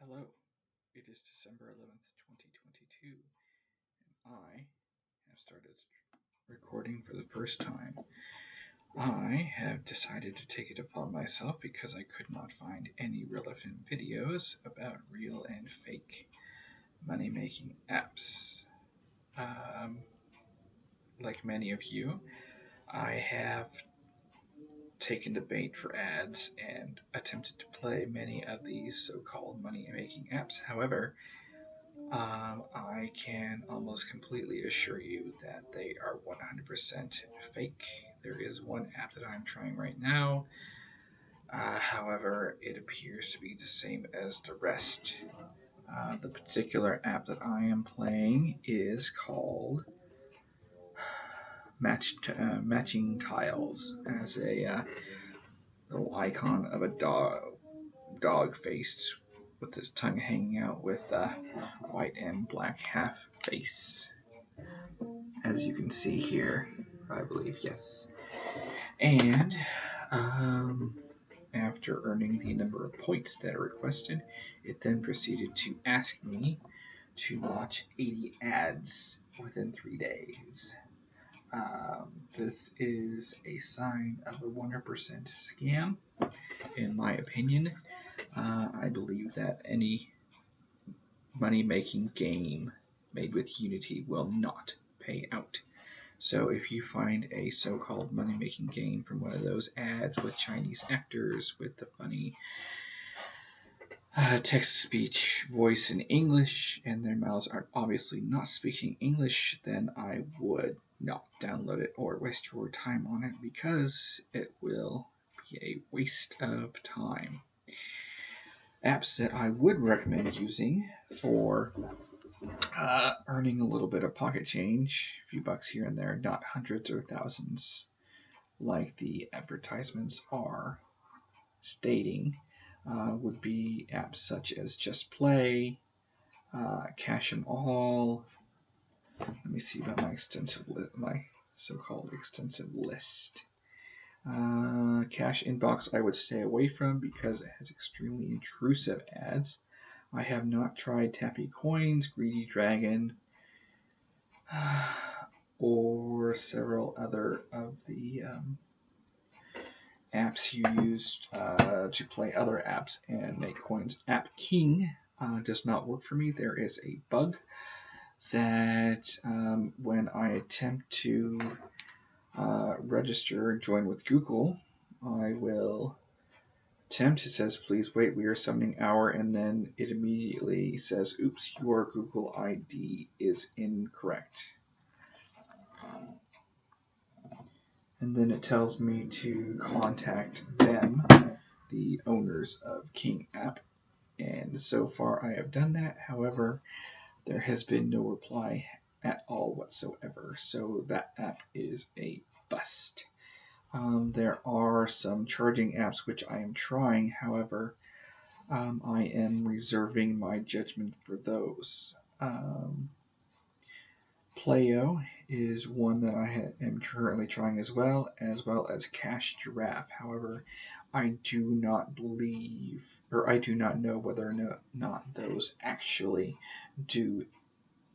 Hello, it is December 11th, 2022, and I have started recording for the first time. I have decided to take it upon myself because I could not find any relevant videos about real and fake money-making apps. Like many of you, I have taken the bait for ads and attempted to play many of these so-called money-making apps. However, I can almost completely assure you that they are 100% fake. There is one app that I'm trying right now. However, it appears to be the same as the rest. The particular app that I am playing is called Matching Tiles, as a little icon of a dog faced with his tongue hanging out with a white and black half face, as you can see here, I believe, yes. And after earning the number of points that are requested, it then proceeded to ask me to watch 80 ads within 3 days. This is a sign of a 100% scam, in my opinion. I believe that any money-making game made with Unity will not pay out. So if you find a so-called money-making game from one of those ads with Chinese actors with the funny text-to-speech voice in English, and their mouths are obviously not speaking English, then I would not download it or waste your time on it, because it will be a waste of time. Apps that I would recommend using for earning a little bit of pocket change, a few bucks here and there, not hundreds or thousands like the advertisements are stating, would be apps such as Just Play, Cash 'em All. Let me see about my so-called extensive list. Cash Inbox I would stay away from because it has extremely intrusive ads. I have not tried Tappy Coins, Greedy Dragon, or several other of the apps you use to play other apps and make coins. App King does not work for me. There is a bug that when I attempt to register, join with Google, I will attempt, it says, please wait, we are summoning our, and then it immediately says, oops, your Google ID is incorrect. And then it tells me to contact them, the owners of King app. And so far I have done that. However, there has been no reply at all whatsoever. So that app is a bust. There are some charging apps which I am trying. However, I am reserving my judgment for those. Playo is one that I am currently trying as well as Cash Giraffe. However, I do not believe, or I do not know whether or not those actually do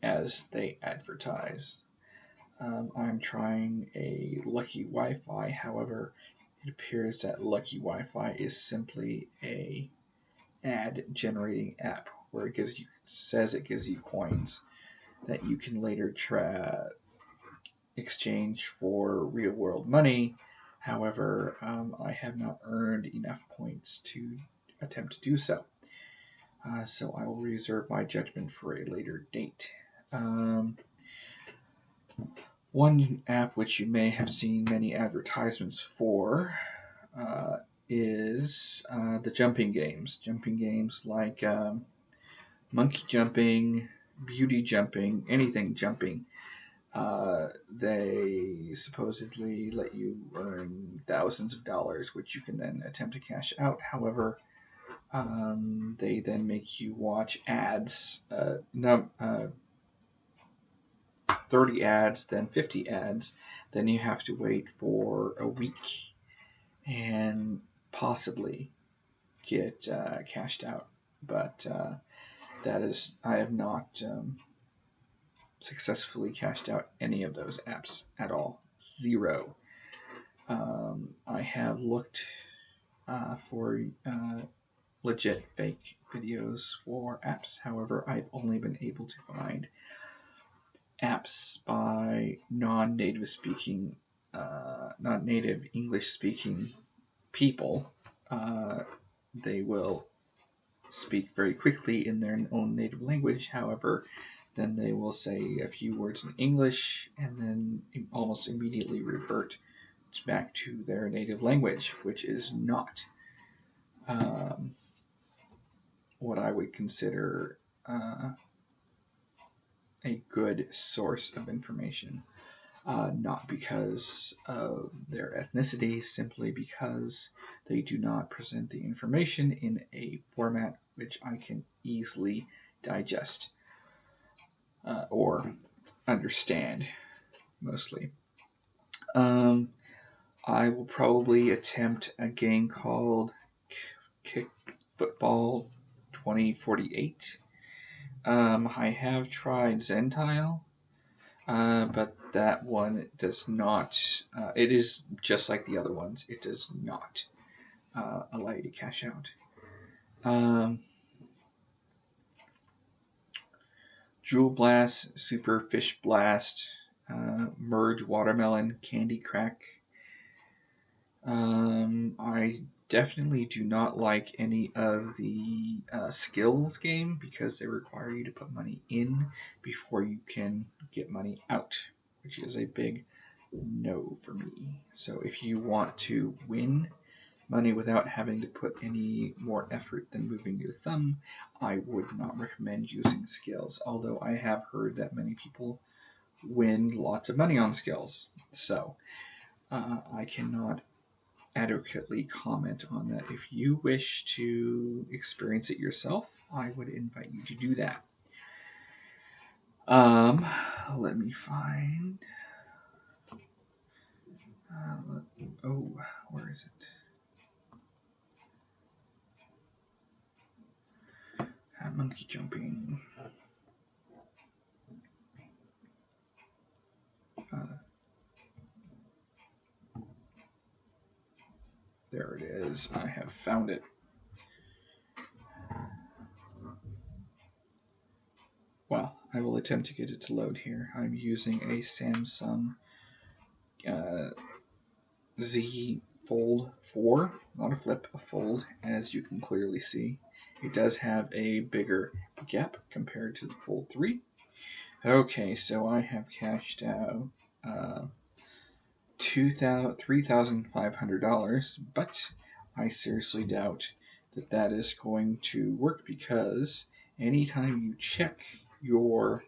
as they advertise. I'm trying a Lucky Wi-Fi. However, it appears that Lucky Wi-Fi is simply a ad generating app where it says it gives you coins that you can later exchange for real world money. However, I have not earned enough points to attempt to do so. So I will reserve my judgment for a later date. One app which you may have seen many advertisements for is the jumping games. Jumping games like monkey jumping, beauty jumping, anything jumping. They supposedly let you earn thousands of dollars, which you can then attempt to cash out. However, they then make you watch ads, 30 ads, then 50 ads. Then you have to wait for a week and possibly get cashed out. but I have not successfully cashed out any of those apps at all. Zero. I have looked for legit fake videos for apps. However, I've only been able to find apps by non-native English speaking people. They will speak very quickly in their own native language. However, then they will say a few words in English and then almost immediately revert back to their native language, which is not what I would consider a good source of information. Not because of their ethnicity, simply because they do not present the information in a format which I can easily digest or understand, mostly. I will probably attempt a game called Kick Football 2048. I have tried Zentile, but that one does not. It is just like the other ones. It does not allow you to cash out. Jewel Blast, Super Fish Blast, Merge Watermelon, Candy Crack. I definitely do not like any of the skills game because they require you to put money in before you can get money out, which is a big no for me. So if you want to win money without having to put any more effort than moving your thumb, I would not recommend using skills, although I have heard that many people win lots of money on skills. So I cannot adequately comment on that. If you wish to experience it yourself, I would invite you to do that. Let me find. Where is it? Monkey jumping. There it is. I have found it. Well, I will attempt to get it to load here. I'm using a Samsung Z Fold 4, not a flip, a fold, as you can clearly see. It does have a bigger gap compared to the Fold 3. Okay, so I have cashed out $3,500, but I seriously doubt that that is going to work because anytime you check your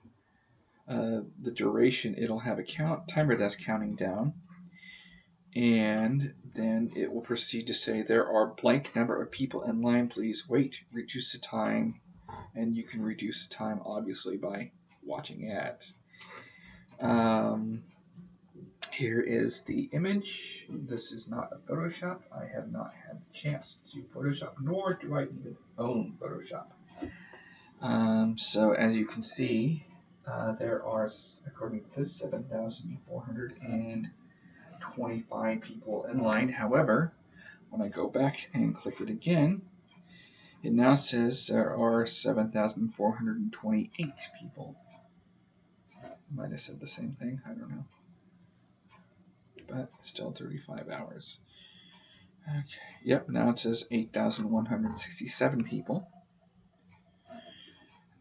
the duration, it'll have a timer that's counting down, and then it will proceed to say there are blank number of people in line. Please wait. Reduce the time, and you can reduce the time obviously by watching ads. Here is the image. This is not a Photoshop. I have not had the chance to Photoshop, nor do I even own Photoshop. So as you can see, there are, according to this, 7,425 people in line. However, when I go back and click it again, it now says there are 7,428 people. Might have said the same thing, I don't know. But still 35 hours. Okay, yep, now it says 8,167 people.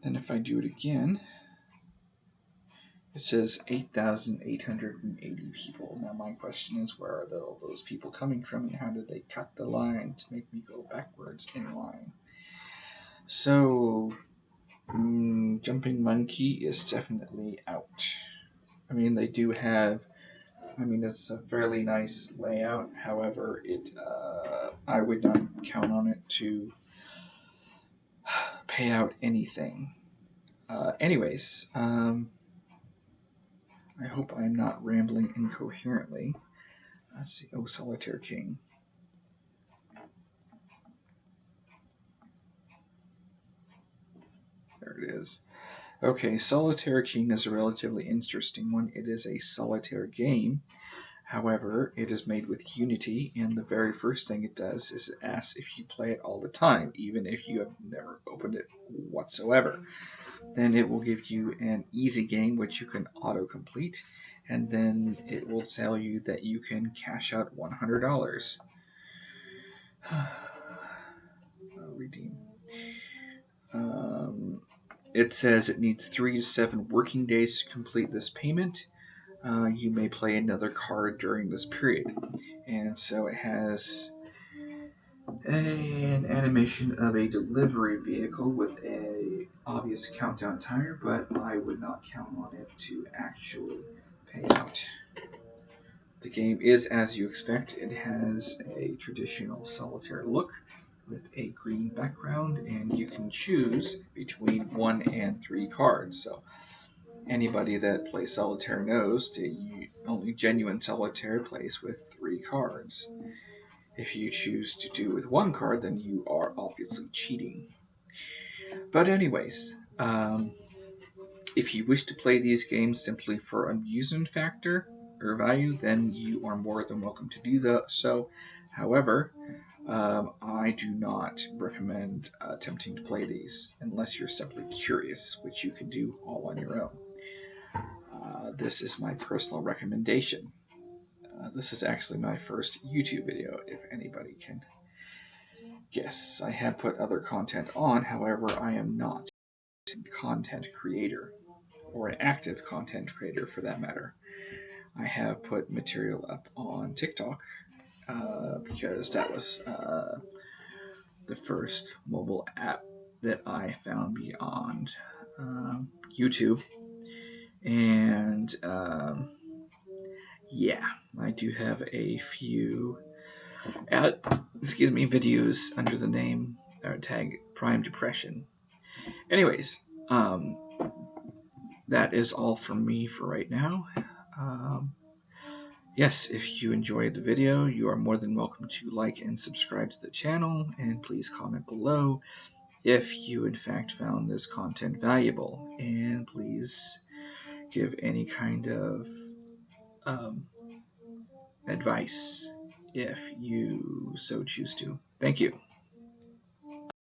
Then if I do it again, it says 8,880 people. Now my question is, where are all those people coming from, and how did they cut the line to make me go backwards in line? So, Jumping Monkey is definitely out. I mean, they do have, it's a fairly nice layout. However, I would not count on it to pay out anything. Anyways, I hope I'm not rambling incoherently. Let's see. Oh, Solitare King. There it is. Okay, Solitaire King is a relatively interesting one. It is a solitaire game. However, it is made with Unity, and the very first thing it does is it asks if you play it all the time, even if you have never opened it whatsoever. Then it will give you an easy game which you can auto-complete, and then it will tell you that you can cash out $100. Redeem. It says it needs 3 to 7 working days to complete this payment. You may play another card during this period. And so it has an animation of a delivery vehicle with a obvious countdown timer, but I would not count on it to actually pay out. The game is as you expect. It has a traditional solitaire look with a green background, and you can choose between 1 and 3 cards. So anybody that plays solitaire knows that only genuine solitaire plays with 3 cards. If you choose to do with 1 card, then you are obviously cheating. But anyways, if you wish to play these games simply for amusement factor or value, then you are more than welcome to do so. However, I do not recommend attempting to play these unless you're simply curious, which you can do all on your own. This is my personal recommendation. This is actually my first YouTube video, if anybody can guess. I have put other content on, however, I am not a content creator, or an active content creator for that matter. I have put material up on TikTok because that was the first mobile app that I found beyond YouTube. And yeah, I do have a few videos under the name or tag Prime Depression. Anyways, that is all from me for right now. Yes, if you enjoyed the video, you are more than welcome to like and subscribe to the channel, and please comment below if you in fact found this content valuable, and please give any kind of advice if you so choose to. Thank you.